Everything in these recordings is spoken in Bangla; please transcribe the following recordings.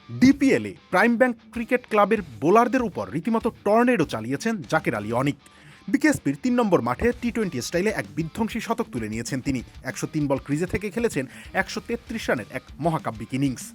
ডিপিএলে প্রাইম ব্যাংক ক্রিকেট ক্লাবের বোলারদের উপর রীতিমতো টর্নেডো চালিয়েছেন জাকের আলী অনিক। বিকেএসপির ৩ নম্বর মাঠে টি-20 স্টাইলে এক বিধ্বংসী শতক তুলে নিয়েছেন তিনি। ১০৩ বল ক্রিজে থেকে খেলেছেন ১৩৩ রানের এক মহাকাব্যিক ইনিংস।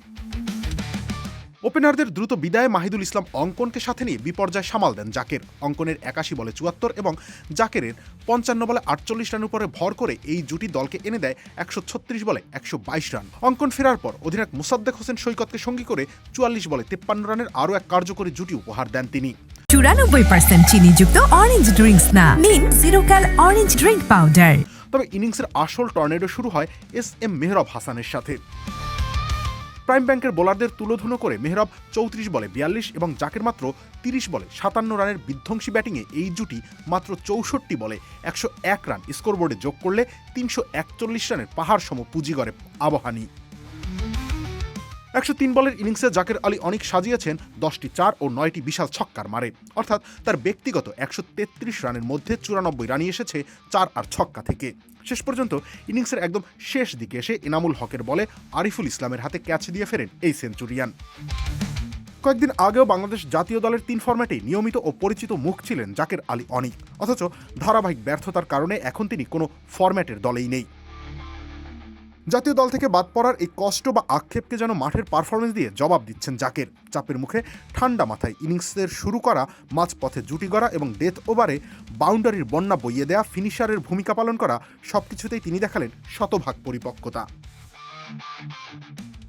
ওপেনারদের দ্রুত বিদায়ে মাহিদুল ইসলাম অঙ্কনকে সাথে নিয়ে বিপর্যয় সামাল দেন জাকের। অঙ্কনের ৮১ বলে ৭৪ এবং জাকেরের ৫৫ বলে ৪৮ রানের উপরে ভর করে এই জুটি দলকে এনে দেয় ১৩৬ বলে ১২২ রান। অঙ্কন ফেরার পর অধিনায়ক মুসাদ্দেক হোসেন সৈকতকে সঙ্গী করে ৪৪ বলে ৫৩ রানের আরও এক কার্যকরী জুটি উপহার দেন তিনি। ৯৪% চিনিযুক্ত অরেঞ্জ ড্রিঙ্কস না, নিন জিরো ক্যাল অরেঞ্জ ড্রিঙ্ক পাউডার। তবে ইনিংসের আসল টর্নেডো শুরু হয় এস.এম. মেহরাব হাসানের সাথে। প্রাইম ব্যাংকের বোলারদের তুলোধুনো করে মেহরাব ৩৪ বলে ৪২ এবং জাকের মাত্র ৩০ বলে ৫৭ রানের বিধ্বংসী ব্যাটিংয়ে এই জুটি মাত্র ৬৪ বলে ১০১ রান স্কোরবোর্ডে যোগ করলে ৩৪১ রানের পাহাড় সম পুঁজি গড়ে আবাহনী। ১০৩ বলের ইনিংসে জাকের আলী অনিক সাজিয়েছেন ১০টি ৪ ও ৯টি বিশাল ছক্কার মারে। অর্থাৎ তার ব্যক্তিগত ১৩৩ রানের মধ্যে ৯৪ রানই এসেছে ৪ আর ছক্কা থেকে। শেষ পর্যন্ত ইনিংসের একদম শেষ দিকে এসে এনামুল হকের বলে আরিফুল ইসলামের হাতে ক্যাচ দিয়ে ফেরেন এই সেঞ্চুরিয়ান। কয়েকদিন আগেও বাংলাদেশ জাতীয় দলের ৩ ফরম্যাটেই নিয়মিত ও পরিচিত মুখ ছিলেন জাকের আলী অনিক। অথচ ধারাবাহিক ব্যর্থতার কারণে এখন তিনি কোনো ফরম্যাটের দলেই নেই। জাতীয় দল থেকে বাদ পড়ার এই কষ্ট বা আক্ষেপকে যেন মাঠের পারফরমেন্স দিয়ে জবাব দিচ্ছেন জাকের। চাপের মুখে ঠান্ডা মাথায় ইনিংসের শুরু করা, মাঝপথে জুটি গড়া এবং ডেথ ওভারে বাউন্ডারির বন্যা বইয়ে দেয়া, ফিনিশারের ভূমিকা পালন করা সবকিছুতেই তিনি দেখালেন শতভাগ পরিপক্কতা।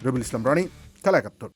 রবিউল ইসলাম রনি, খেলা ৭১।